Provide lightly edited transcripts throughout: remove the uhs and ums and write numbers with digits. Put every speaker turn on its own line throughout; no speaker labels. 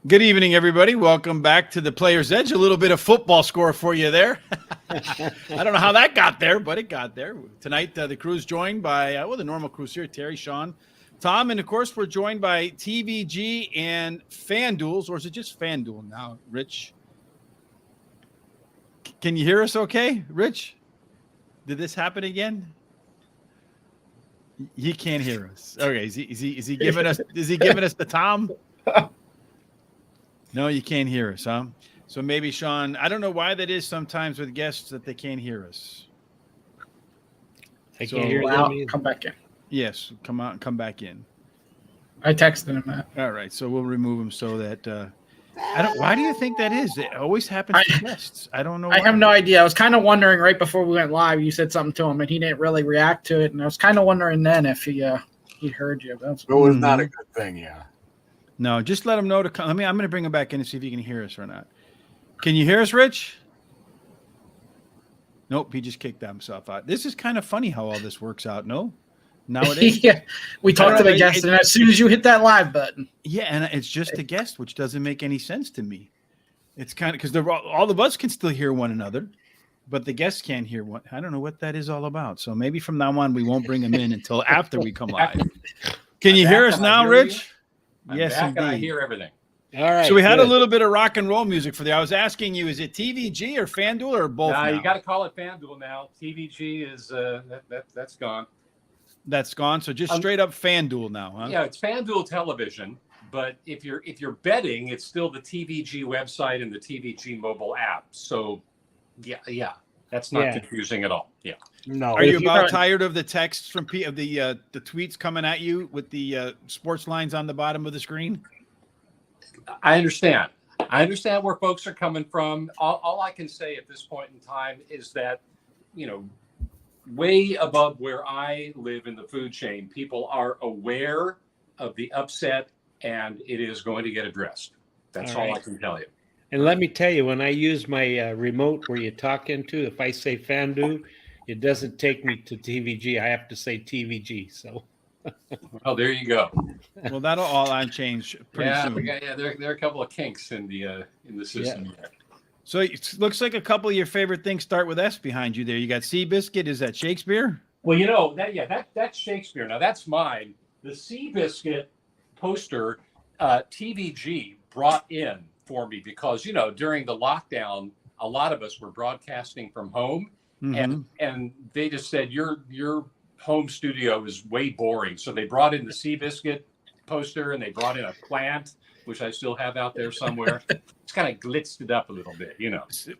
Good evening, everybody. Welcome back to the Player's Edge. A little bit of football score for you there. I don't know how that got there, but it got there. Tonight, the crew's joined by, the normal crew's here, Terry, Sean, Tom, and of course, we're joined by TVG and FanDuel, or is it just FanDuel now, Rich? Can you hear us okay, Rich? Did this happen again? He can't hear us. Okay, is he giving us the Tom? No, you can't hear us, huh? So maybe, Sean, I don't know why that is sometimes with guests that they can't hear us.
I can't hear them either.
Come back in.
Yes, come out and come back in.
I texted him that.
All right, so we'll remove him so that why do you think that is? It always happens to guests. I don't know.
I have no idea. I was kind of wondering right before we went live, you said something to him and he didn't really react to it, and I was kind of wondering then if he heard you.
It was not a good thing, yeah.
No, just let him know to come. I'm going to bring him back in and see if he can hear us or not. Can you hear us, Rich? Nope, he just kicked himself out. This is kind of funny how all this works out, no? Nowadays.
Yeah, we talked to the guest, and as soon as you hit that live button.
Yeah, and it's just a guest, which doesn't make any sense to me. It's kind of because all of us can still hear one another, but the guests can't hear one. I don't know what that is all about. So maybe from now on, we won't bring him in until after we come live. Can you hear us now, Rich?
Yes, back and I hear everything.
All right.
So we had a little bit of rock and roll music for you. I was asking you, is it TVG or FanDuel or both?
You got to call it FanDuel now. TVG is that's gone.
That's gone. So just straight up FanDuel now, huh?
Yeah, it's FanDuel Television. But if you're betting, it's still the TVG website and the TVG mobile app. So yeah, that's not confusing at all. Yeah.
No.
Are you about tired of the texts from of the tweets coming at you with the sports lines on the bottom of the screen?
I understand. I understand where folks are coming from. All I can say at this point in time is that, way above where I live in the food chain, people are aware of the upset, and it is going to get addressed. That's all I can tell you.
And let me tell you, when I use my remote where you talk into, if I say FanDuel, it doesn't take me to TVG. I have to say TVG. So.
Oh, there you go.
Well, that'll all change pretty soon.
There are a couple of kinks in the system.
Yeah.
So it looks like a couple of your favorite things start with S behind you there. You got Seabiscuit. Is that Shakespeare?
Well, that's Shakespeare. Now that's mine. The Seabiscuit poster, TVG brought in for me because during the lockdown, a lot of us were broadcasting from home, and they just said your home studio is way boring. So they brought in the Seabiscuit poster, and they brought in a plant, which I still have out there somewhere. It's kind of glitzed it up a little bit,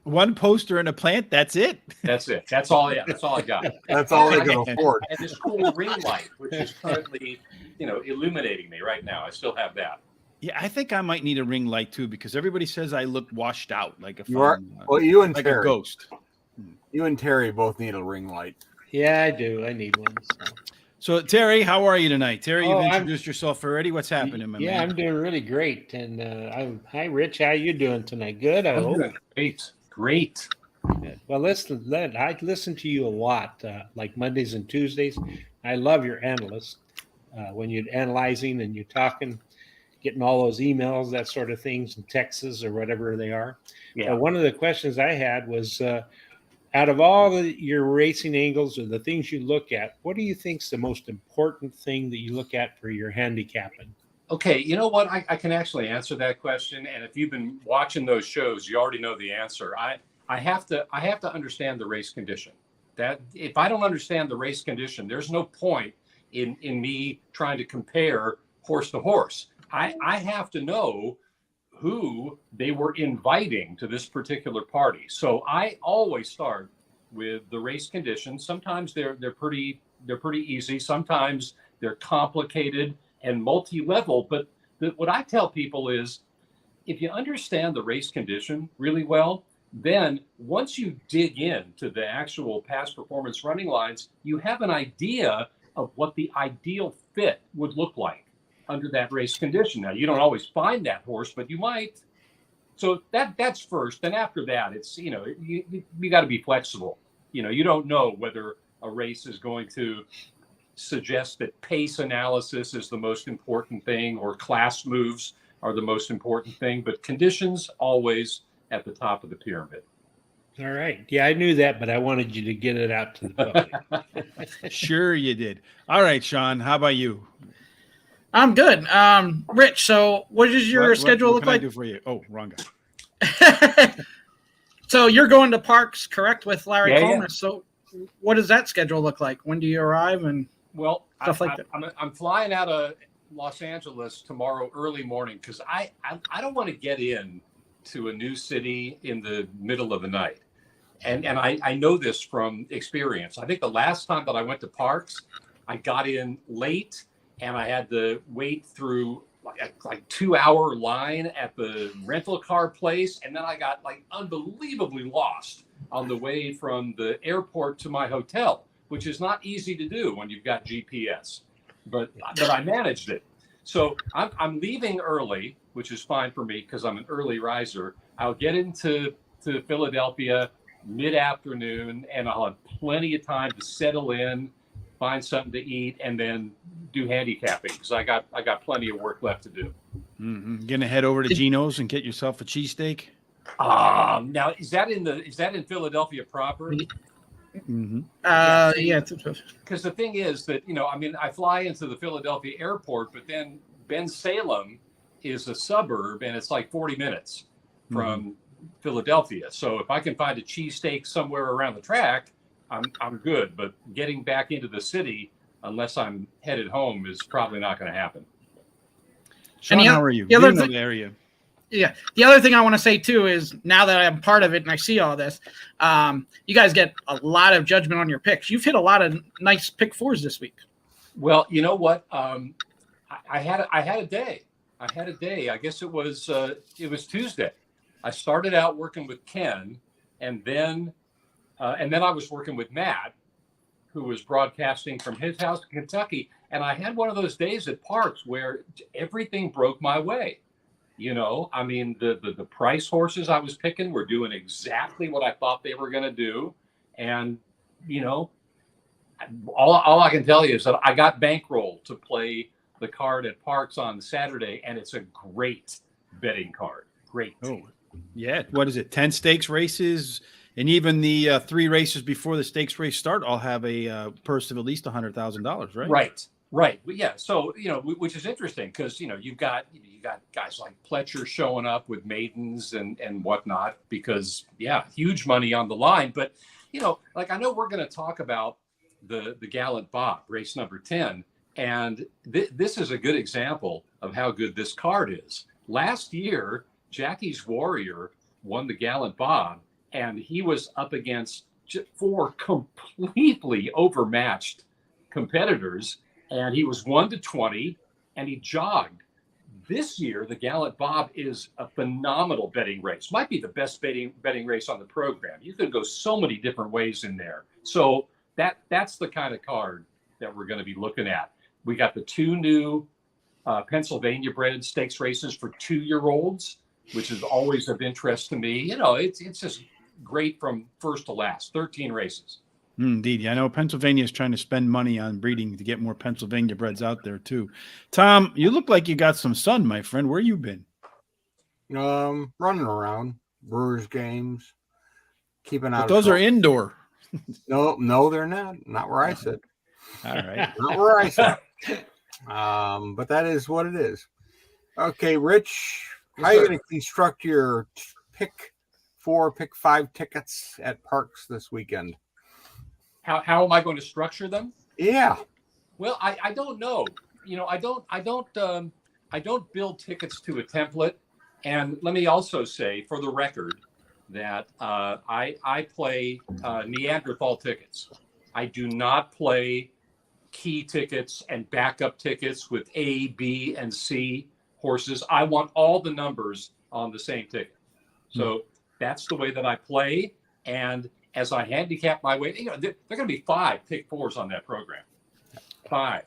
One poster and a plant. That's it.
That's it. That's all. Yeah, that's all I got.
That's all they can afford.
And this cool ring light, which is currently, illuminating me right now. I still have that.
Yeah, I think I might need a ring light too because everybody says I look washed out like a
you and
like
Terry,
a ghost.
You and Terry both need a ring light.
Yeah, I do. I need one.
So Terry, how are you tonight? Terry, you've introduced yourself already. What's happening, my man?
I'm doing really great. And hi, Rich. How you doing tonight? Good. I hope.
Great.
Well, I listen to you a lot, like Mondays and Tuesdays. I love your analyst when you're analyzing and you're talking, getting all those emails, that sort of things, and texts or whatever they are.
Yeah.
One of the questions I had was, out of all your racing angles or the things you look at, what do you think is the most important thing that you look at for your handicapping?
Okay, you know what? I can actually answer that question. And if you've been watching those shows, you already know the answer. I have to understand the race condition. That if I don't understand the race condition, there's no point in me trying to compare horse to horse. I have to know who they were inviting to this particular party. So I always start with the race conditions. Sometimes they're pretty easy. Sometimes they're complicated and multi-level. But what I tell people is, if you understand the race condition really well, then once you dig into the actual past performance running lines, you have an idea of what the ideal fit would look like under that race condition. Now, you don't always find that horse, but you might. So that's first. And after that, it's, you got to be flexible. You don't know whether a race is going to suggest that pace analysis is the most important thing or class moves. are the most important thing, but conditions always at the top of the pyramid.
All right. Yeah, I knew that, but I wanted you to get it out to the public.
Sure you did. All right, Sean, how about you?
I'm good. Rich, so what does your schedule
what
look
can I
like?
do for you? Oh, wrong guy.
So you're going to Parx, correct, with Larry
Yeah,
Coleman.
yeah.
So what does that schedule look like? When do you arrive and
Well,
stuff like that?
I'm flying out of Los Angeles tomorrow early morning because I don't want to get in to a new city in the middle of the night. And I know this from experience. I think the last time that I went to Parx, I got in late and I had to wait through like 2-hour line at the rental car place. And then I got like unbelievably lost on the way from the airport to my hotel, which is not easy to do when you've got GPS, but I managed it. So I'm leaving early, which is fine for me because I'm an early riser. I'll get into Philadelphia mid-afternoon and I'll have plenty of time to settle in, find something to eat, and then do handicapping because I got plenty of work left to do.
Mm-hmm. Gonna head over to Gino's and get yourself a cheesesteak.
Now is that in Philadelphia proper?
Mm-hmm.
Yeah.
Because the thing is that I fly into the Philadelphia airport, but then Bensalem is a suburb and it's like 40 minutes from Philadelphia. So if I can find a cheesesteak somewhere around the track, I'm good. But getting back into the city, unless I'm headed home, is probably not going to happen.
Sean, how are you?
The
You
other
know
thing-
the area.
Yeah. The other thing I want to say too is now that I'm part of it and I see all this, you guys get a lot of judgment on your picks. You've hit a lot of nice pick fours this week.
Well, you know what? I had a day. I guess it was Tuesday. I started out working with Ken, and then I was working with Matt, who was broadcasting from his house in Kentucky. And I had one of those days at Parx where everything broke my way. The price horses I was picking were doing exactly what I thought they were going to do. And, all I can tell you is that I got bankrolled to play the card at Parx on Saturday, and it's a great betting card. Great.
Oh, yeah. What is it? 10 stakes races, and even the 3 races before the stakes race start all have a purse of at least $100,000, right?
Right. But yeah. So, which is interesting because, you've got guys like Pletcher showing up with maidens and whatnot because, yeah, huge money on the line. But, I know we're going to talk about the Gallant Bob, race number 10. And this is a good example of how good this card is. Last year, Jackie's Warrior won the Gallant Bob, and he was up against 4 completely overmatched competitors. And he was 1-20, and he jogged. This year, the Gallant Bob is a phenomenal betting race. Might be the best betting race on the program. You could go so many different ways in there. So that's the kind of card that we're going to be looking at. We got the 2 new Pennsylvania bred stakes races for 2-year-olds, which is always of interest to me. It's just great from first to last. 13 races.
Indeed. I know Pennsylvania is trying to spend money on breeding to get more Pennsylvania breds out there, too. Tom, you look like you got some sun, my friend. Where you been?
Running around, Brewers games, keeping out.
But those are indoor.
No, they're not. Not where I sit.
All right.
Not where I sit. But that is what it is. Okay, Rich, how are you going to construct your pick 4, pick 5 tickets at Parx this weekend?
How am I going to structure them?
Yeah.
Well, I don't know. I don't build tickets to a template. And let me also say, for the record, that I play Neanderthal tickets. I do not play key tickets and backup tickets with A, B, and C horses. I want all the numbers on the same ticket. So that's the way that I play. And as I handicap my way, there are going to be 5 pick 4s on that program. 5.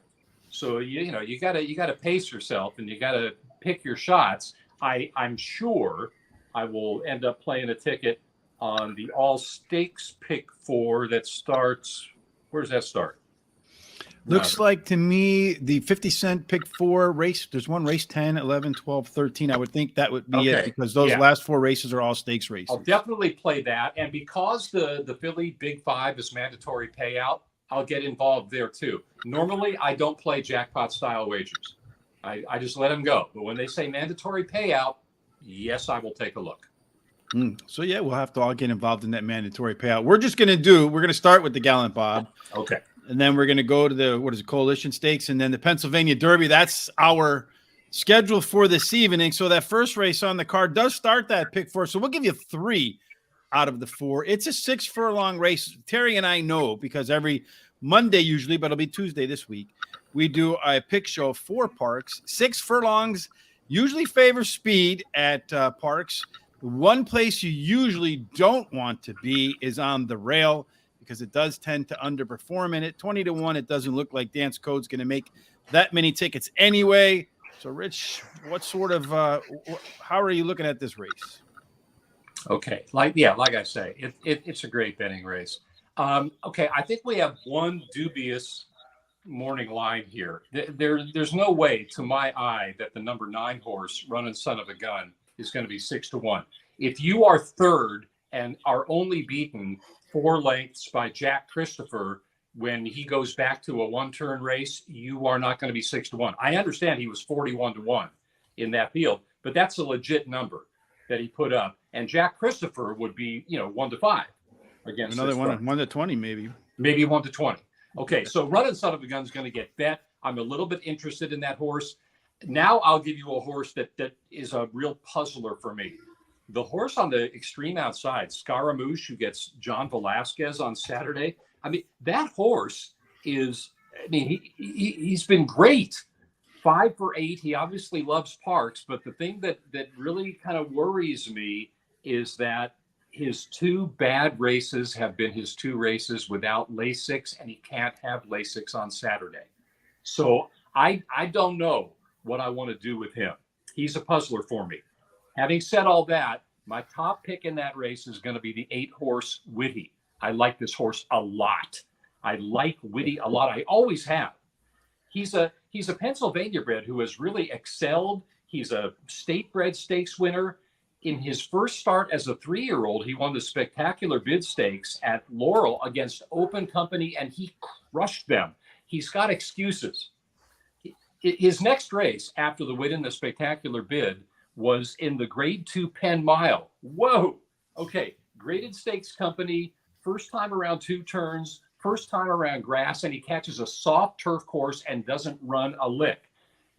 So you got to pace yourself and you got to pick your shots. I'm sure I will end up playing a ticket on the all stakes pick 4 that starts. Where does that start?
Looks like to me the 50-cent pick 4 race. There's one race 10, 11, 12, 13. I would think that would be it because those last 4 races are all stakes races.
I'll definitely play that. And because the Philly Big 5 is mandatory payout, I'll get involved there too. Normally, I don't play jackpot style wagers. I just let them go. But when they say mandatory payout, yes, I will take a look.
So, yeah, we'll have to all get involved in that mandatory payout. We're going to start with the Gallant Bob.
Okay.
And then we're going to go to the Coalition Stakes and then the Pennsylvania Derby. That's our schedule for this evening. So that first race on the card does start that pick 4. So we'll give you 3 out of the 4. It's a 6-furlong race. Terry and I know because every Monday usually, but it'll be Tuesday this week, we do a pick show for Parx. 6 furlongs usually favor speed at Parx. The one place you usually don't want to be is on the rail, because it does tend to underperform in it. 20-1, it doesn't look like Dance Code's going to make that many tickets anyway. So, Rich, what sort of how are you looking at this race?
Okay, like I say, it's a great betting race. Okay, I think we have one dubious morning line here. There's no way, to my eye, that the number 9 horse, Running Son of a Gun, is going to be 6-1. If you are third and are only beaten 4 lengths by Jack Christopher when he goes back to a 1-turn race, you are not going to be 6-1. I understand he was 41-1 in that field, but that's a legit number that he put up. And Jack Christopher would be, 1-5 against
another 1-20, maybe
1-20. Okay, so Running Son of a Gun is going to get bet. I'm a little bit interested in that horse. Now I'll give you a horse that is a real puzzler for me. The horse on the extreme outside, Scaramouche, who gets John Velasquez on Saturday. I mean, that horse he's been great. 5 for 8. He obviously loves Parx, but the thing that really kind of worries me is that his 2 bad races have been his 2 races without Lasix, and he can't have Lasix on Saturday. So I don't know what I want to do with him. He's a puzzler for me. Having said all that, my top pick in that race is going to be the 8-horse Witty. I like this horse a lot. I like Witty a lot. I always have. He's a Pennsylvania bred who has really excelled. He's a state-bred stakes winner. In his first start as a 3-year-old, he won the Spectacular Bid Stakes at Laurel against Open Company, and he crushed them. He's got excuses. His next race after the win in the Spectacular Bid was in the Grade 2 Penn Mile. Whoa. Okay. Graded Stakes Company, first time around 2 turns, first time around grass, and he catches a soft turf course and doesn't run a lick.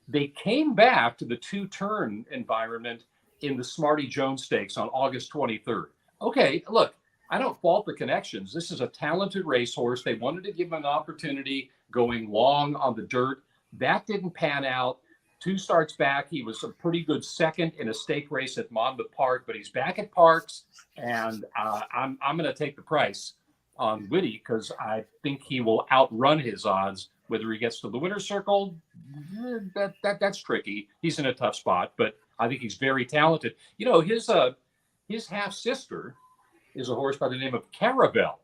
They came back to the 2-turn environment in the Smarty Jones Stakes on August 23rd. Okay, look, I don't fault the connections. This is a talented racehorse. They wanted to give him an opportunity going long on the dirt. That didn't pan out. 2 starts back, he was a pretty good second in a stake race at Monmouth Park, but he's back at Parx, and I'm going to take the price on Witty because I think he will outrun his odds. Whether he gets to the winner's circle, that's tricky. He's in a tough spot, but I think he's very talented. His half sister is a horse by the name of Caravel,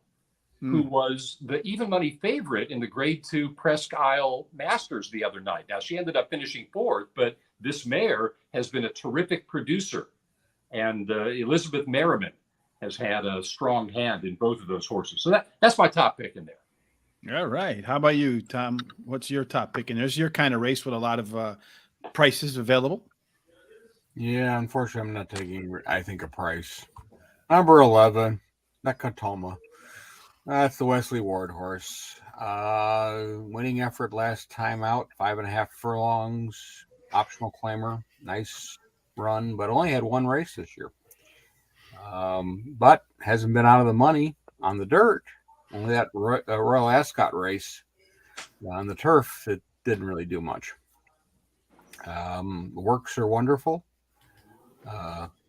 who was the even money favorite in the Grade 2 Presque Isle Masters the other night. Now, she ended up finishing 4th, but this mare has been a terrific producer. And Elizabeth Merriman has had a strong hand in both of those horses. So that's my top pick in there.
All right. How about you, Tom? What's your top pick in there? Is your kind of race with a lot of prices available?
Yeah, unfortunately, I'm not taking, I think, a price. Number 11, Nakatoma. That's the Wesley Ward horse. Winning effort last time out, 5.5 furlongs, optional claimer. Nice run, but only had 1 race this year. But hasn't been out of the money on the dirt. Only that Royal Ascot race on the turf, it didn't really do much. The works are wonderful.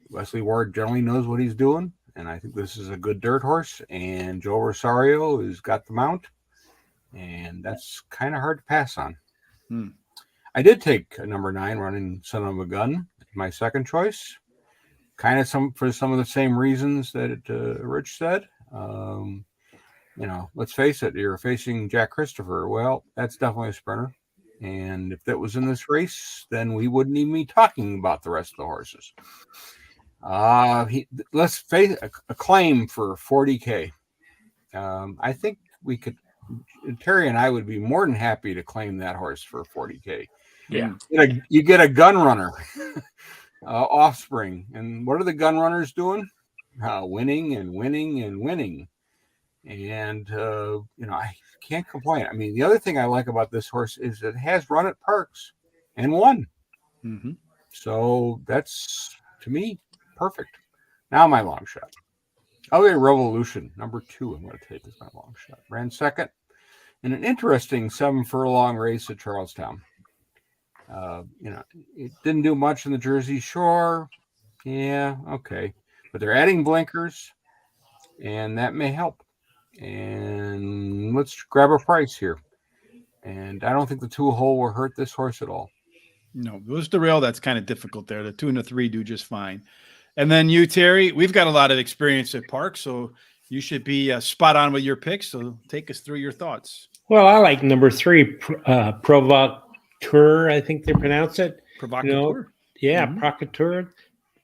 Wesley Ward generally knows what he's doing. And I think this is a good dirt horse. And Joe Rosario has got the mount. And that's kind of hard to pass on. I did take a number 9, Running Son of a Gun, my second choice. Kind of for some of the same reasons that Rich said. let's face it, you're facing Jack Christopher. Well, that's definitely a sprinter. And if that was in this race, then we wouldn't even be talking about the rest of the horses. Let's face a claim for 40K. I think we could, Terry and I would be more than happy to claim that horse for 40K.
Yeah.
You get a gun runner, offspring. And what are the gun runners doing? Winning and winning and winning. And, I can't complain. I mean, the other thing I like about this horse is it has run at Parx and won.
Mm-hmm.
So that's, to me, perfect. Now my long shot. Okay, Revolution, number 2, I'm going to take as my long shot. Ran second in an interesting 7-furlong race at Charlestown. It didn't do much in the Jersey Shore. Yeah, okay. But they're adding blinkers, and that may help. And let's grab a price here. And I don't think the 2-hole will hurt this horse at all.
No, those derail, that's kind of difficult there. The 2 and the 3 do just fine. And then you, Terry, we've got a lot of experience at Parx, so you should be spot on with your picks. So take us through your thoughts.
Well, I like number 3, Provocateur, I think they pronounce it.
Provocateur.
Provocateur.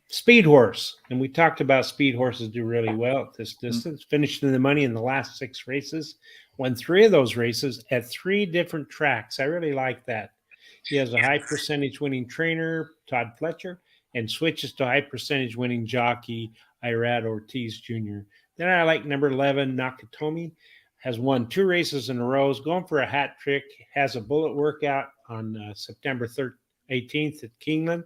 Speed horse. And we talked about speed horses do really well at this distance. Finished in the money in the last 6 races. Won 3 of those races at 3 different tracks. I really like that. He has a high percentage winning trainer, Todd Fletcher, and switches to high percentage winning jockey, Irad Ortiz Jr. Then I like number 11, Nakatomi. Has won 2 races in a row. Is going for a hat trick. Has a bullet workout on September 18th at Keeneland.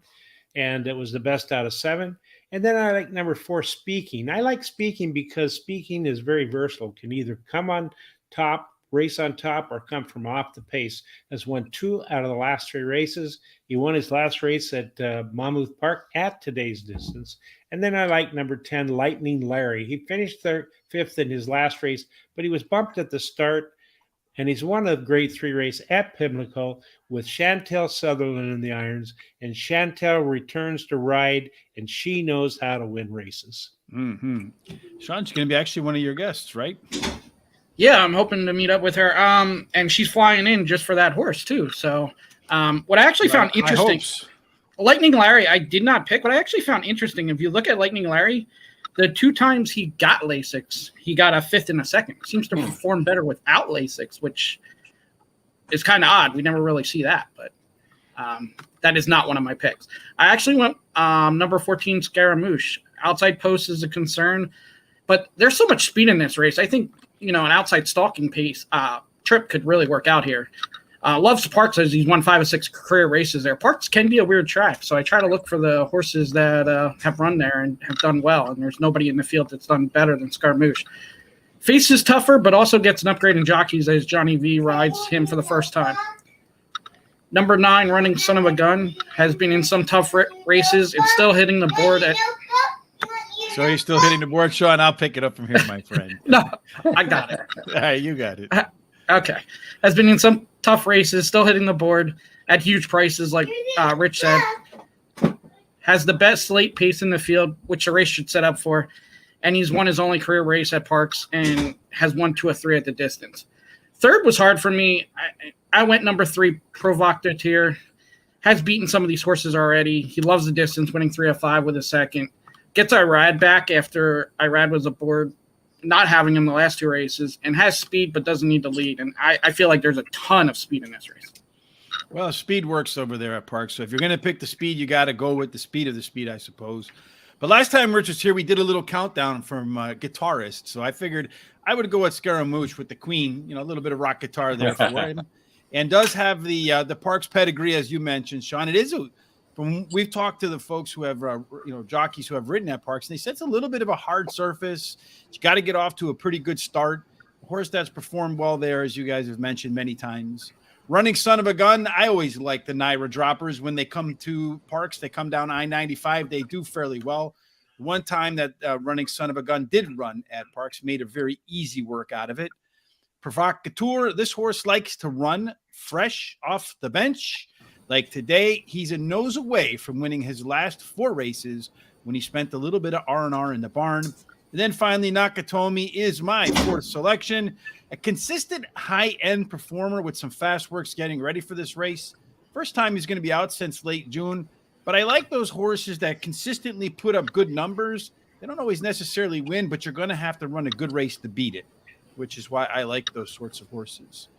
And it was the best out of 7. And then I like number 4, Speaking. I like Speaking because Speaking is very versatile. Can either come on top, race on top, or come from off the pace. Has won 2 out of the last 3 races. He won his last race at Monmouth Park at today's distance. And then I like number 10, Lightning Larry. He finished 5th in his last race, but he was bumped at the start. And he's won a grade 3 race at Pimlico with Chantel Sutherland in the irons. And Chantel returns to ride, and she knows how to win races.
Mm-hmm. Sean's going to be actually one of your guests, right?
Yeah, I'm hoping to meet up with her. And she's flying in just for that horse too. So what I actually found interesting, Lightning Larry, I did not pick. What I actually found interesting, if you look at Lightning Larry, the 2 times he got Lasix, he got a 5th and a 2nd. Seems to perform better without Lasix, which is kind of odd. We never really see that, but that is not one of my picks. I actually went number 14, Scaramouche. Outside post is a concern, but there's so much speed in this race. I think, an outside stalking pace trip could really work out here. Loves Parx as he's won 5 of 6 career races there. Parx can be a weird track, so I try to look for the horses that have run there and have done well, and there's nobody in the field that's done better than Scaramouche. Faces tougher, but also gets an upgrade in jockeys as Johnny V rides him for the first time. Number 9, Running Son of a Gun, has been in some tough races and still hitting the board at...
So you're still hitting the board, Sean? I'll pick it up from here, my friend.
No, I got it.
All right, you got it.
Okay. Has been in some tough races, still hitting the board at huge prices, like Rich said. Has the best late pace in the field, which the race should set up for. And he's won his only career race at Parx and has won 2 of 3 at the distance. 3rd was hard for me. I went number 3, Provocateur. Has beaten some of these horses already. He loves the distance, winning 3 of 5 with a 2nd. Gets Irad back after Irad was aboard, not having him the last 2 races, and has speed but doesn't need to lead. And I feel like there's a ton of speed in this race.
Well, speed works over there at Parx. So if you're going to pick the speed, you got to go with the speed of the speed, I suppose. But last time Rich was here, we did a little countdown from guitarist. So I figured I would go with Scaramouche with the Queen, a little bit of rock guitar there for him. And does have the Parx pedigree, as you mentioned, Sean. It is we've talked to the folks who have, jockeys who have ridden at Parx, and they said it's a little bit of a hard surface. You got to get off to a pretty good start. A horse that's performed well there, as you guys have mentioned many times. Running Son of a Gun, I always like the Naira droppers. When they come to Parx, they come down I-95. They do fairly well. One time that Running Son of a Gun did run at Parx, made a very easy work out of it. Provocateur, this horse likes to run fresh off the bench. Like today, he's a nose away from winning his last 4 races when he spent a little bit of R&R in the barn. And then finally, Nakatomi is my fourth selection. A consistent high-end performer with some fast works getting ready for this race. First time he's going to be out since late June. But I like those horses that consistently put up good numbers. They don't always necessarily win, but you're going to have to run a good race to beat it, which is why I like those sorts of horses.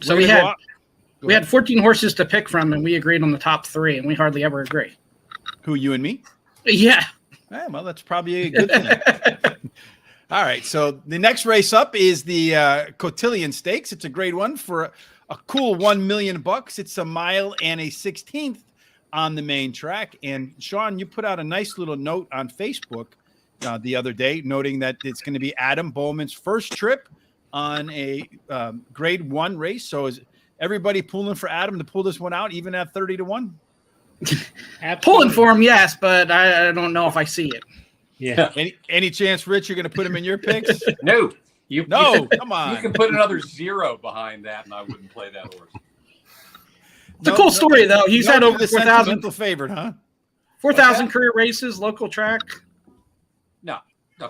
So we had 14 horses to pick from, and we agreed on the top 3, and we hardly ever agree.
Who, you and me?
Yeah.
Well, that's probably a good thing. All right, so the next race up is the Cotillion Stakes. It's a grade 1 for a cool $1 million. It's a mile and a 16th on the main track. And Sean, you put out a nice little note on Facebook the other day, noting that it's going to be Adam Bowman's first trip on a grade 1 race. So is everybody pulling for Adam to pull this one out, even at 30-1?
Pulling for him, yes, but I don't know if I see it.
Yeah.
Any chance, Rich, you're going to put him in your picks?
No.
Come on.
You can put another 0 behind that, and I wouldn't play that horse.
It's a cool story, though. He's had over 4,000
favorite, huh?
4,000 career races, local track.
No,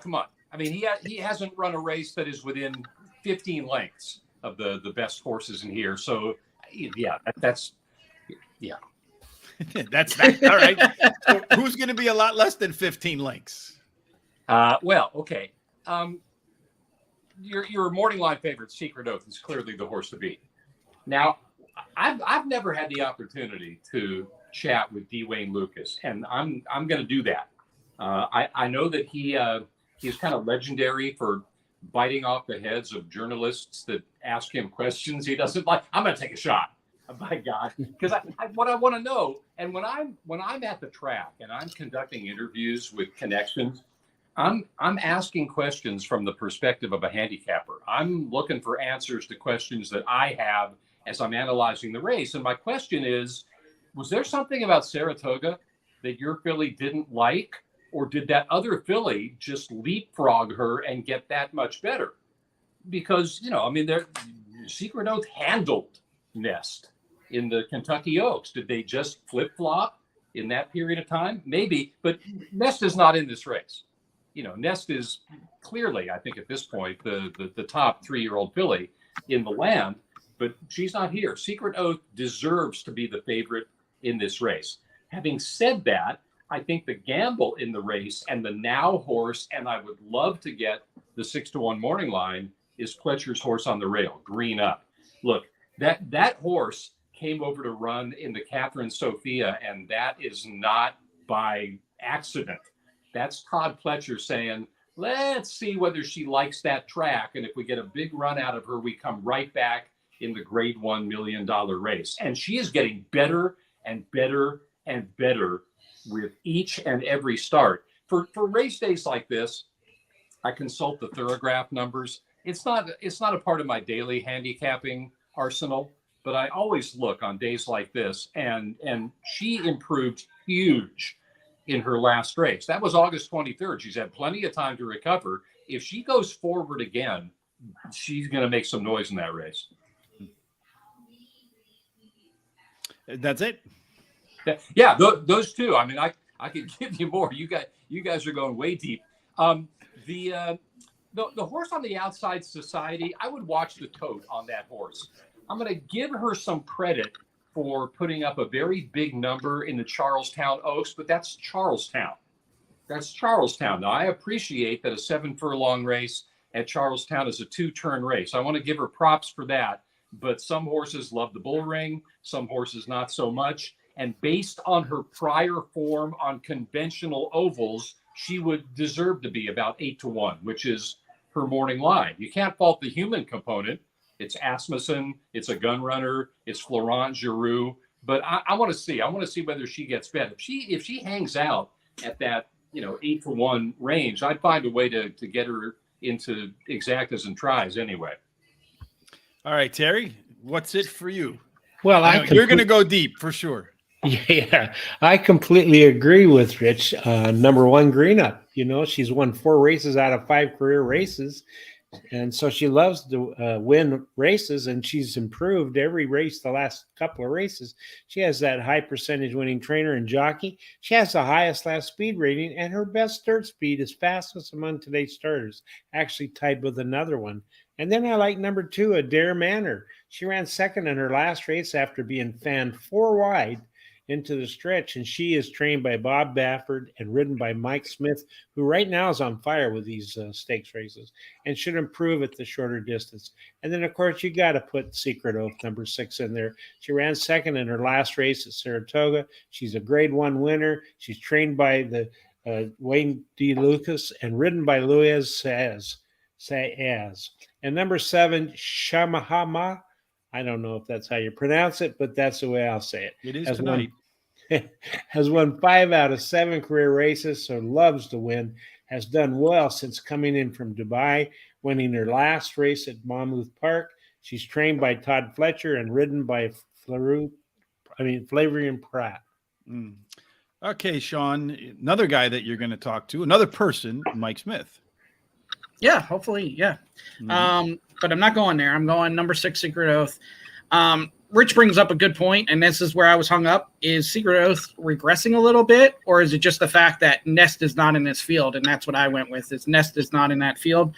come on. I mean, he hasn't run a race that is within 15 lengths of the best horses in here. So, yeah, that's.
That's that. All right. So who's going to be a lot less than 15 lengths?
Well, okay. Your morning line favorite, Secret Oath, is clearly the horse to beat. Now, I've never had the opportunity to chat with D. Wayne Lucas, and I'm going to do that. I know that he's kind of legendary for biting off the heads of journalists that ask him questions he doesn't like. I'm going to take a shot. My God, because what I want to know, and when I'm at the track and I'm conducting interviews with connections, I'm asking questions from the perspective of a handicapper. I'm looking for answers to questions that I have as I'm analyzing the race. And my question is, was there something about Saratoga that your filly didn't like, or did that other filly just leapfrog her and get that much better? Because, I mean, Secret Oath handled Nest in the Kentucky Oaks. Did they just flip-flop in that period of time? Maybe, but Nest is not in this race. Nest is clearly, I think at this point, the top 3-year-old filly in the land, but she's not here. Secret Oath deserves to be the favorite in this race. Having said that, I think the gamble in the race and the now horse, and I would love to get the 6-1 morning line, is Pletcher's Horse on the Rail, Green Up. Look, that horse came over to run in the Catherine Sophia, and that is not by accident. That's Todd Pletcher saying, let's see whether she likes that track, and if we get a big run out of her, we come right back in the grade $1 million race. And she is getting better and better and better with each and every start. For race days like this, I consult the Thorograph numbers. It's not a part of my daily handicapping arsenal, but I always look on days like this, and she improved huge in her last race. That was August 23rd. She's had plenty of time to recover. If she goes forward again, she's going to make some noise in that race.
That's it.
Yeah, those two. I mean, I could give you more. You guys are going way deep. The horse on the outside, Society, I would watch the tote on that horse. I'm going to give her some credit for putting up a very big number in the Charlestown Oaks, but that's Charlestown. That's Charlestown. Now, I appreciate that a 7-furlong race at Charlestown is a 2-turn race. I want to give her props for that, but some horses love the bull ring, some horses not so much. And based on her prior form on conventional ovals, she would deserve to be about 8-1, which is her morning line. You can't fault the human component. It's Asmussen, it's a gun runner, it's Florent Giroux. But I want to see. I want to see whether she gets fed. If she hangs out at that 8-1 range, I'd find a way to get her into exactas and tries anyway.
All right, Terry, what's it for you?
Well,
you're going to go deep for sure.
Yeah, I completely agree with Rich. Number 1, Green Up. She's won 4 races out of 5 career races. And so she loves to win races, and she's improved every race the last couple of races. She has that high percentage winning trainer and jockey. She has the highest last speed rating, and her best start speed is fastest among today's starters, actually tied with another one. And then I like number 2, Adair Manor. She ran second in her last race after being fanned 4 wide into the stretch, and she is trained by Bob Baffert and ridden by Mike Smith, who right now is on fire with these stakes races and should improve at the shorter distance. And then, of course, you got to put Secret Oath, number 6, in there. She ran second in her last race at Saratoga. She's a Grade 1 winner. She's trained by the Wayne D. Lucas and ridden by Luis Saez. And number 7, Shamahama. I don't know if that's how you pronounce it, but that's the way I'll say it.
It is tonight.
Has won 5 out of 7 career races, so loves to win. Has done well since coming in from Dubai, winning her last race at Monmouth Park. She's trained by Todd Fletcher and ridden by Flavorian Pratt.
Mm. Okay, Sean, another guy that you're going to talk to, another person, Mike Smith.
Yeah, hopefully, yeah.
Mhm.
But I'm not going there. I'm going number 6, Secret Oath. Rich brings up a good point, and this is where I was hung up. Is Secret Oath regressing a little bit, or is it just the fact that Nest is not in this field? And that's what I went with, is Nest is not in that field.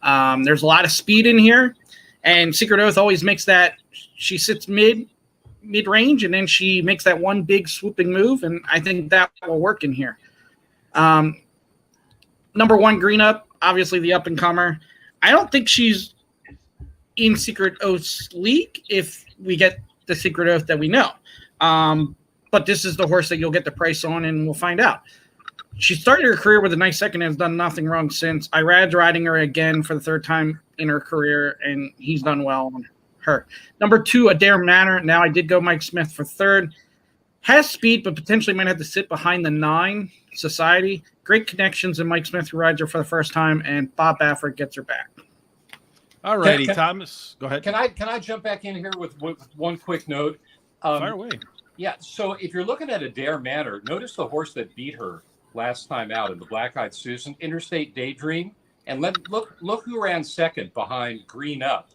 There's a lot of speed in here, and Secret Oath always makes that – she sits mid-range, and then she makes that one big swooping move, and I think that will work in here. Number 1, Green Up, obviously the up-and-comer. I don't think she's in Secret Oath's league if we get the Secret Oath that we know. But this is the horse that you'll get the price on, and we'll find out. She started her career with a nice second and has done nothing wrong since. Irad's riding her again for the 3rd time in her career, and he's done well on her. Number 2, Adair Manor. Now I did go Mike Smith for 3rd. Has speed, but potentially might have to sit behind the 9, Society. Great connections in Mike Smith, who rides her for the first time, and Bob Baffert gets her back.
All righty, Thomas, go ahead.
Can I jump back in here with one quick note?
Fire away.
Yeah, so if you're looking at Adair Manor, notice the horse that beat her last time out in the Black-Eyed Susan, Interstate Daydream, and look who ran second behind Green Up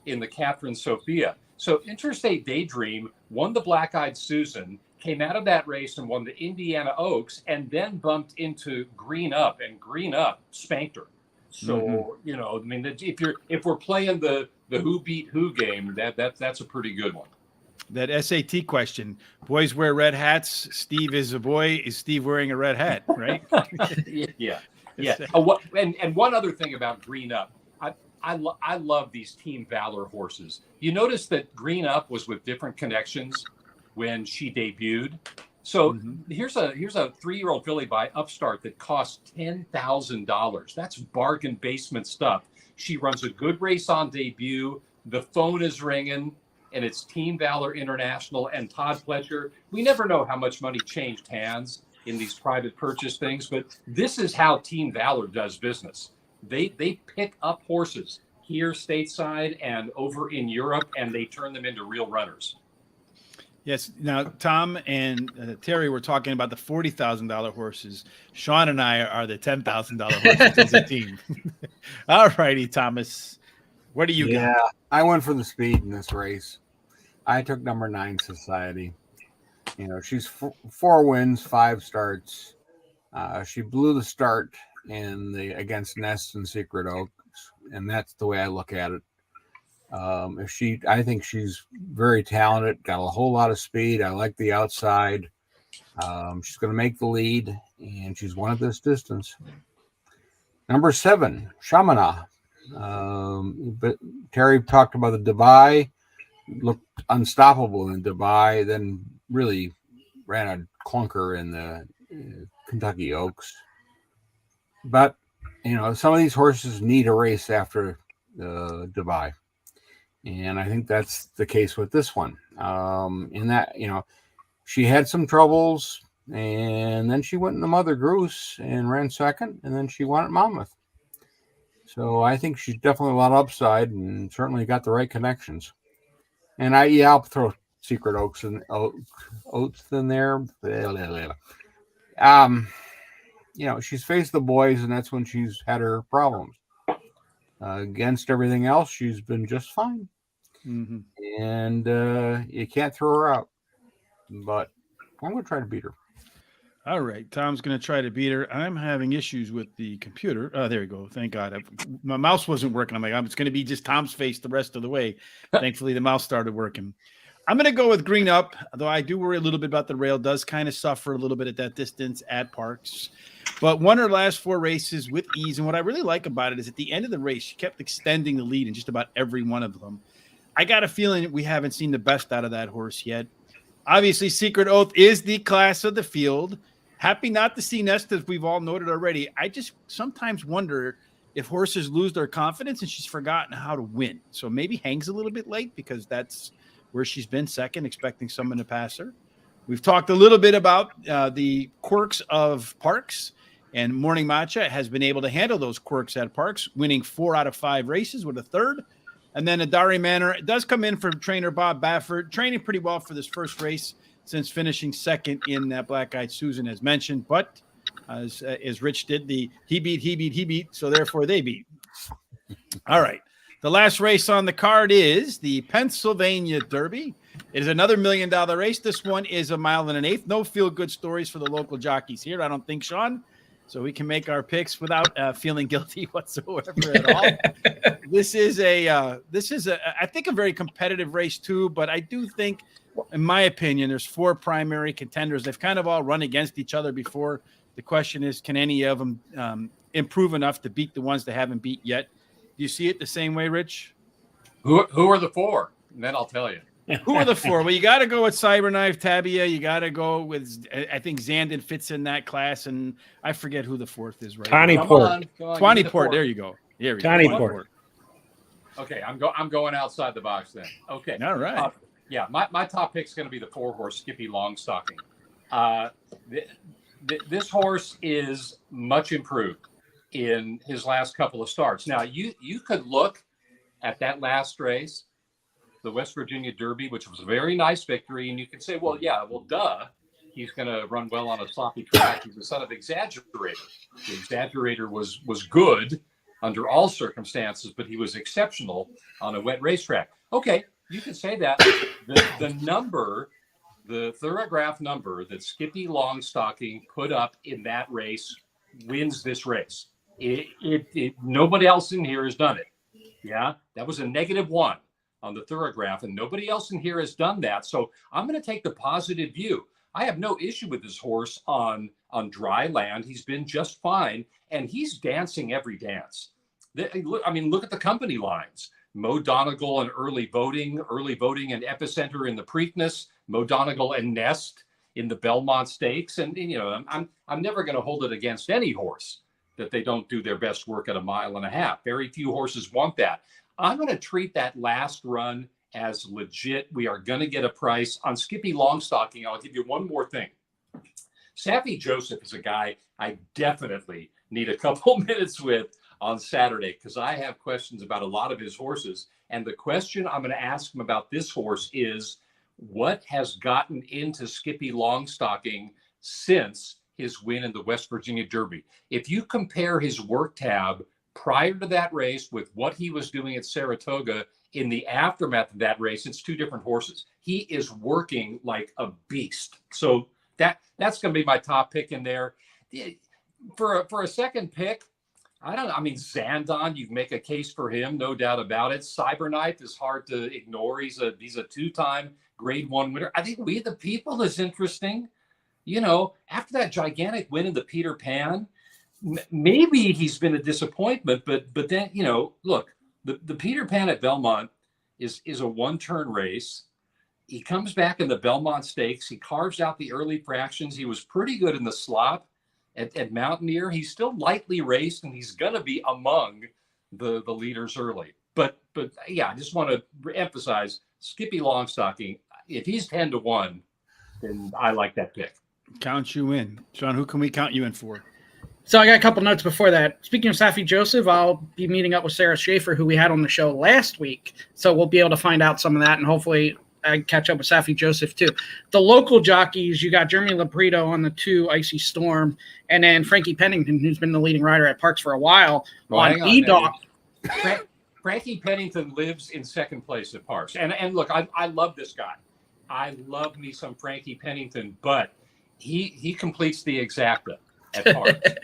in the Catherine Sophia. So Interstate Daydream won the Black-Eyed Susan, came out of that race and won the Indiana Oaks, and then bumped into Green Up, and Green Up spanked her. So you know, I mean, if we're playing the who beat who game, that's a pretty good one.
That SAT question: boys wear red hats. Steve is a boy. Is Steve wearing a red hat? Right?
Yeah. And one other thing about Green Up, I love these Team Valor horses. You notice that Green Up was with different connections when she debuted. So here's a 3-year-old filly by Upstart that costs $10,000. That's bargain basement stuff. She runs a good race on debut. The phone is ringing, and it's Team Valor International and Todd Fletcher. We never know how much money changed hands in these private purchase things, but this is how Team Valor does business. They pick up horses here stateside and over in Europe, and they turn them into real runners.
Yes. Now, Tom and Terry were talking about the $40,000 horses. Sean and I are the $10,000 horses as a team. All righty, Thomas. What do you got?
I went for the speed in this race. I took number 9, Society. You know, she's 4 wins, 5 starts. She blew the start against Nest and Secret Oaks, and that's the way I look at it. I think she's very talented, got a whole lot of speed. I like the outside. She's going to make the lead, and she's won at this distance. Number 7, Shamana. But Terry talked about the Dubai, looked unstoppable in Dubai, then really ran a clunker in the Kentucky Oaks. But, you know, some of these horses need a race after Dubai. And I think that's the case with this one. In that, you know, she had some troubles, and then she went in the Mother Goose and ran second, and then she won at Monmouth. So I think she's definitely a lot of upside, and certainly got the right connections. And I'll throw Secret Oaks and Oats in there. You know, she's faced the boys, and that's when she's had her problems. Against everything else, she's been just fine.
Mm-hmm.
And you can't throw her out. But I'm going to try to beat her.
All right. Tom's going to try to beat her. I'm having issues with the computer. Oh, there you go. Thank God. My mouse wasn't working. I'm like, it's going to be just Tom's face the rest of the way. Thankfully, the mouse started working. I'm going to go with green up, though I do worry a little bit about the rail. Does kind of suffer a little bit at that distance at Parx. But won her last 4 races with ease. And what I really like about it is at the end of the race, she kept extending the lead in just about every one of them. I got a feeling that we haven't seen the best out of that horse yet. Obviously, Secret Oath is the class of the field. Happy not to see Nesta, as we've all noted already. I just sometimes wonder if horses lose their confidence and she's forgotten how to win. So maybe hangs a little bit late because that's where she's been second, expecting someone to pass her. We've talked a little bit about the quirks of Parx, and Morning Matcha has been able to handle those quirks at Parx, winning 4 out of 5 races with a third. And then Adari Manor does come in from trainer Bob Baffert, training pretty well for this first race since finishing second in that Black Eyed Susan, as mentioned. But as Rich did, he beat, so therefore they beat. All right. The last race on the card is the Pennsylvania Derby. It is another $1 million race. This one is 1 1/8 miles. No feel-good stories for the local jockeys here, I don't think, Sean. So we can make our picks without feeling guilty whatsoever at all. This is I think a very competitive race too. But I do think, in my opinion, there's 4 primary contenders. They've kind of all run against each other before. The question is, can any of them improve enough to beat the ones they haven't beat yet? Do you see it the same way, Rich?
Who are the 4? And then I'll tell you.
Who are the 4? Well, you got to go with Cyberknife, Tabia. You got to go with, I think Zandon fits in that class, and I forget who the 4th is right
Tawny
now.
Port.
Tawny Port. There you go. Here we
Tawny
go.
Port.
Okay, I'm going outside the box then. Okay.
All right.
Yeah, my top pick is going to be the 4-horse Skippy Longstocking. This horse is much improved in his last couple of starts. Now, you could look at that last race, the West Virginia Derby, which was a very nice victory, and you can say, well, duh, he's going to run well on a sloppy track. He's the son of Exaggerator. The Exaggerator was good under all circumstances, but he was exceptional on a wet racetrack. Okay, you can say that. The thoroughgraph number that Skippy Longstocking put up in that race wins this race. Nobody else in here has done it. Yeah, that was a -1 on the thoroughgraph, and nobody else in here has done that. So I'm going to take the positive view. I have no issue with this horse on dry land. He's been just fine, and he's dancing every dance. Look at the company lines. Mo Donegal and early voting and Epicenter in the Preakness, Mo Donegal and Nest in the Belmont Stakes. And, I'm never going to hold it against any horse that they don't do their best work at 1.5 miles. Very few horses want that. I'm going to treat that last run as legit. We are going to get a price on Skippy Longstocking. I'll give you one more thing. Saffy Joseph is a guy I definitely need a couple minutes with on Saturday because I have questions about a lot of his horses. And the question I'm going to ask him about this horse is, what has gotten into Skippy Longstocking since his win in the West Virginia Derby? If you compare his work tab prior to that race with what he was doing at Saratoga in the aftermath of that race, it's 2 different horses. He is working like a beast. So that's going to be my top pick in there. For a second pick, I don't know. I mean, Zandon, you can make a case for him, no doubt about it. Cyberknife is hard to ignore. He's a 2-time Grade 1 winner. I think We the People is interesting. After that gigantic win in the Peter Pan, maybe he's been a disappointment, but then, look, the Peter Pan at Belmont is a 1-turn race. He comes back in the Belmont Stakes. He carves out the early fractions. He was pretty good in the slop at Mountaineer. He's still lightly raced, and he's going to be among the leaders early. But yeah, I just want to emphasize Skippy Longstocking. If he's 10-1, then I like that pick.
Count you in. Sean, who can we count you in for?
So I got a couple notes before that. Speaking of Saffy Joseph, I'll be meeting up with Sarah Schaefer, who we had on the show last week. So we'll be able to find out some of that, and hopefully I catch up with Saffy Joseph too. The local jockeys, you got Jeremy Labrito on the 2 Icy Storm, and then Frankie Pennington, who's been the leading rider at Parx for a while, on E-Dog.
Frankie Pennington lives in second place at Parx. And look, I love this guy. I love me some Frankie Pennington, but he completes the exacta at Parx.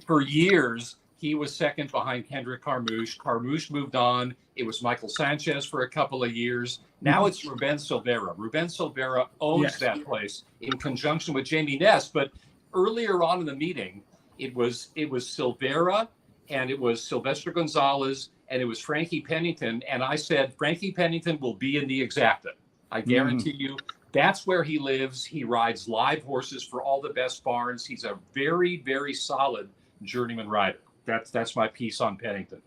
For years, he was second behind Kendrick Carmouche. Carmouche moved on. It was Michael Sanchez for a couple of years. Now it's Ruben Silvera. Ruben Silvera owns that place in conjunction with Jamie Ness. But earlier on in the meeting, it was Silvera, and it was Sylvester Gonzalez, and it was Frankie Pennington. And I said, Frankie Pennington will be in the exacta. I guarantee you. That's where he lives. He rides live horses for all the best barns. He's a very, very solid journeyman rider. That's my piece on Pennington.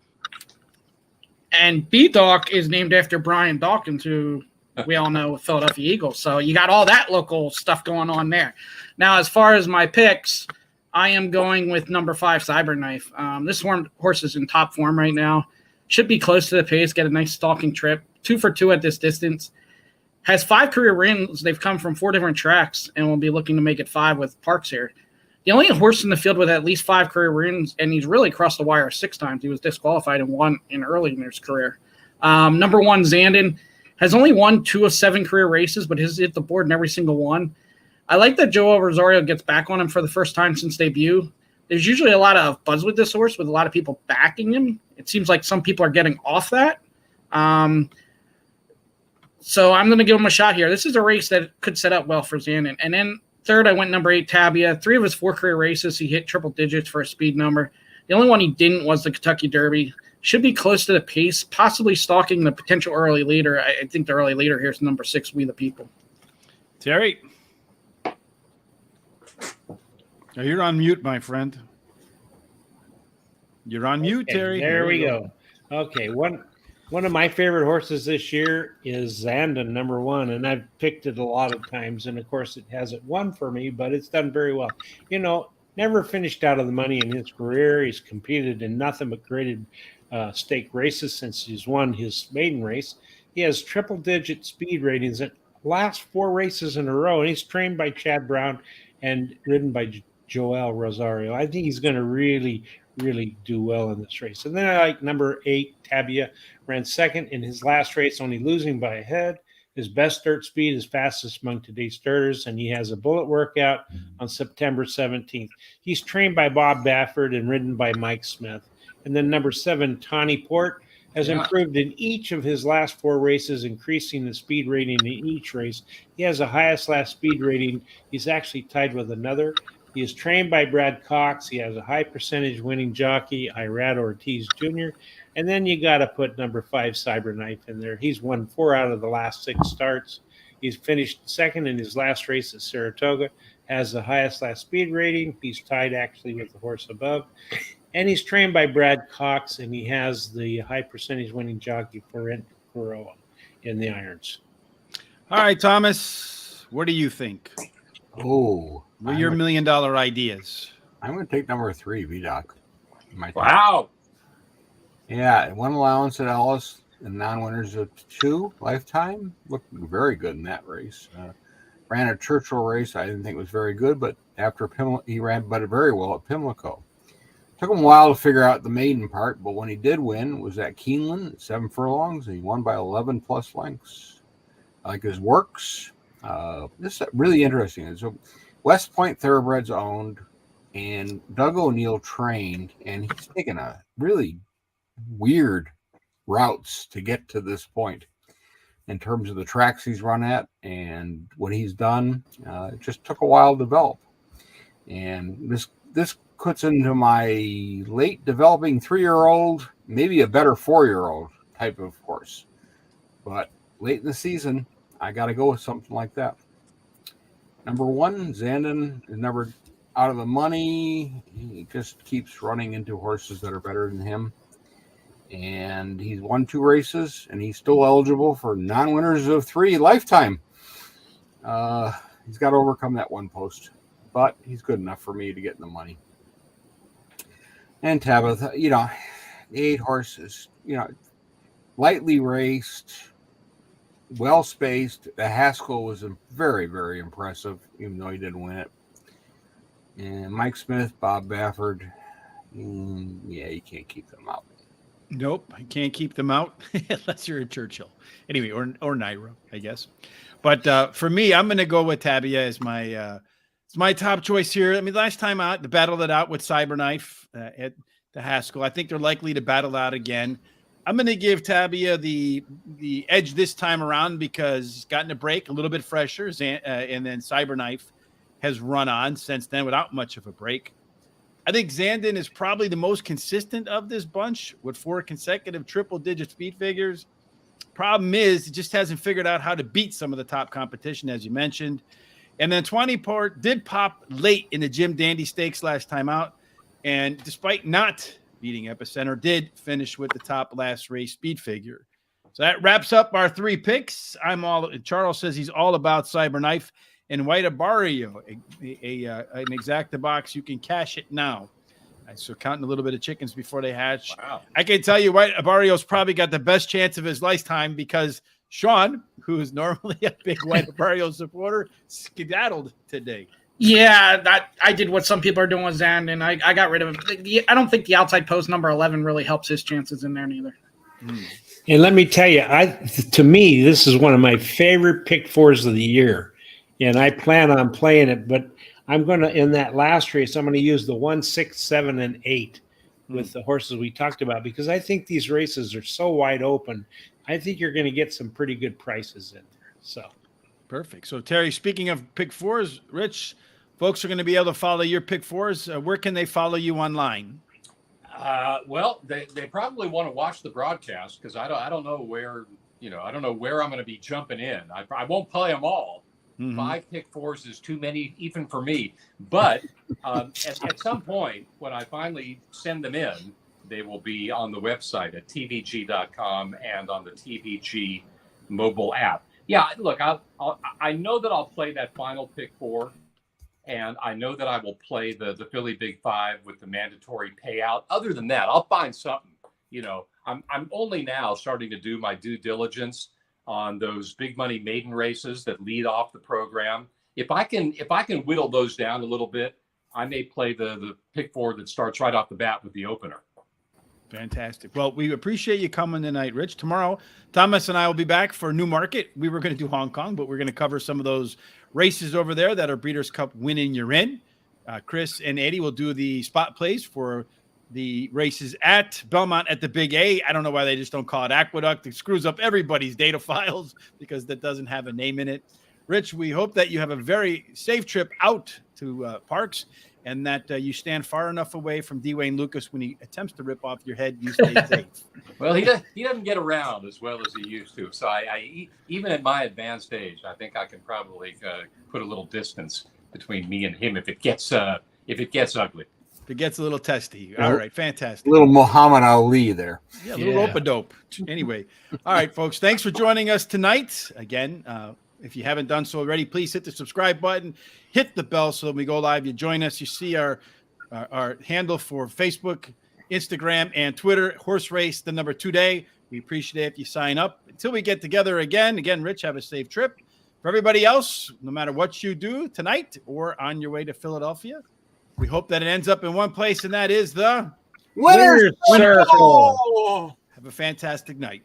And B-Doc is named after Brian Dawkins, who we all know with Philadelphia Eagles. So you got all that local stuff going on there. Now, as far as my picks, I am going with number 5, Cyberknife. This horse is in top form right now. Should be close to the pace, get a nice stalking trip. 2 for 2 at this distance. Has 5 career wins. They've come from 4 different tracks, and we'll be looking to make it 5 with Parx here. The only horse in the field with at least 5 career wins, and he's really crossed the wire 6 times. He was disqualified and won early in his career. Number 1, Zandon, has only won 2 of 7 career races, but has hit the board in every single one. I like that Joel Rosario gets back on him for the first time since debut. There's usually a lot of buzz with this horse, with a lot of people backing him. It seems like some people are getting off that. So I'm going to give him a shot here. This is a race that could set up well for Zandon. And then third, I went number 8, Tabia. 3 of his 4 career races, he hit triple digits for a speed number. The only one he didn't was the Kentucky Derby. Should be close to the pace, possibly stalking the potential early leader. I think the early leader here is number 6, We the People.
Terry. Now you're on mute, my friend. You're on mute, Terry.
There we go. Okay, one of my favorite horses this year is Zandon, number 1, and I've picked it a lot of times, and of course it hasn't won for me, but it's done very well. You know, never finished out of the money in his career. He's competed in nothing but graded stake races since he's won his maiden race. He has triple-digit speed ratings at last 4 races in a row, and he's trained by Chad Brown and ridden by Joel Rosario. I think he's going to really do well in this race. And then I like number 8, Tabia, ran second in his last race, only losing by a head. His best dirt speed is fastest among today's starters, and he has a bullet workout on September 17th. He's trained by Bob Baffert and ridden by Mike Smith. And then number 7, Tawny Port, has improved in each of his last 4 races, increasing the speed rating in each race. He has the highest last speed rating. He's actually tied with another. He is trained by Brad Cox. He has a high percentage winning jockey, Irad Ortiz Jr. And then you got to put number 5, Cyberknife, in there. He's won 4 out of the last 6 starts. He's finished second in his last race at Saratoga, has the highest last speed rating. He's tied actually with the horse above. And he's trained by Brad Cox, and he has the high percentage winning jockey for Corolla in the irons.
All right, Thomas, what do you think?
Oh,
What are your $1 million ideas?
I'm going to take number 3, VDOC.
Wow.
Yeah, 1 allowance at Ellis and non-winners of 2 lifetime. Looked very good in that race. Ran a Churchill race. I didn't think it was very good, but after he ran but very well at Pimlico. Took him a while to figure out the maiden part, but when he did win, was at Keeneland, 7 furlongs, and he won by 11 plus lengths. I like his works. This is really interesting. So West Point Thoroughbreds owned, and Doug O'Neill trained, and he's taken a really weird routes to get to this point in terms of the tracks he's run at and what he's done. It just took a while to develop. And this puts into my late developing 3-year-old, maybe a better 4-year-old type of horse. But late in the season, I got to go with something like that. Number 1, Zandon is never out of the money. He just keeps running into horses that are better than him. And he's won 2 races, and he's still eligible for non-winners of 3 lifetime. He's got to overcome that 1 post, but he's good enough for me to get in the money. And Tabitha, the 8 horses, lightly raced, well-spaced. The Haskell was very, very impressive, even though he didn't win it. And Mike Smith, Bob Baffert, you can't keep them out.
Nope, I can't keep them out unless you're in Churchill. Anyway, or Naira, I guess. But for me, I'm going to go with Tabia as my top choice here. I mean, last time out, they battled it out with Cyberknife at the Haskell. I think they're likely to battle out again. I'm going to give Tabia the edge this time around because he's gotten a break, a little bit fresher, and then Cyberknife has run on since then without much of a break. I think Zandon is probably the most consistent of this bunch with 4 consecutive triple-digit speed figures. Problem is, he just hasn't figured out how to beat some of the top competition, as you mentioned. And then 20 Port did pop late in the Jim Dandy Stakes last time out, and despite not beating Epicenter, did finish with the top last race speed figure. So that wraps up our 3 picks. Charles says he's all about Cyberknife. And White Abario, an exacta box, you can cash it now. So counting a little bit of chickens before they hatch.
Wow.
I can tell you White Abario's probably got the best chance of his lifetime because Sean, who is normally a big White Abario supporter, skedaddled today.
Yeah, I did what some people are doing with Zand, and I got rid of him. I don't think the outside post number 11 really helps his chances in there neither.
And let me tell you, to me, this is one of my favorite pick 4s of the year. And I plan on playing it, but I'm going to, in that last race, I'm going to use the 1, 6, 7, and 8 with the horses we talked about because I think these races are so wide open. I think you're going to get some pretty good prices in there. So
perfect. So Terry, speaking of pick 4s, Rich, folks are going to be able to follow your pick 4s. Where can they follow you online?
Well, they probably want to watch the broadcast because I don't know where I don't know where I'm going to be jumping in. I won't play them all. 5 pick 4s is too many, even for me. But at some point, when I finally send them in, they will be on the website at tvg.com and on the TVG mobile app. Yeah, look, I know that I'll play that final pick 4, and I know that I will play the Philly Big 5 with the mandatory payout. Other than that, I'll find something. I'm only now starting to do my due diligence on those big money maiden races that lead off the program. If I can whittle those down a little bit, I may play the pick 4 that starts right off the bat with the opener.
Fantastic. Well, we appreciate you coming tonight, Rich. Tomorrow, Thomas and I will be back for Newmarket. We were going to do Hong Kong, but we're going to cover some of those races over there that are Breeders' Cup winning you're in. Chris and Eddie will do the spot plays for the races at Belmont at the Big A. I don't know why they just don't call it Aqueduct. It screws up everybody's data files because that doesn't have a name in it. Rich, we hope that you have a very safe trip out to Parx and that you stand far enough away from Dwayne Lucas when he attempts to rip off your head. You stay safe.
Well, he doesn't get around as well as he used to. So I even at my advanced age, I think I can probably put a little distance between me and him if it gets ugly.
If it gets a little testy. All right, fantastic.
A little Muhammad Ali there.
Yeah, a little rope-a-dope. Anyway, all right, folks, thanks for joining us tonight. Again, if you haven't done so already, please hit the subscribe button, hit the bell so when we go live, you join us. You see our handle for Facebook, Instagram, and Twitter, Horse Race, the number 2 day. We appreciate it if you sign up. Until we get together again, Rich, have a safe trip. For everybody else, no matter what you do tonight or on your way to Philadelphia, we hope that it ends up in one place, and that is the
Winner's
Circle.
Have a fantastic night.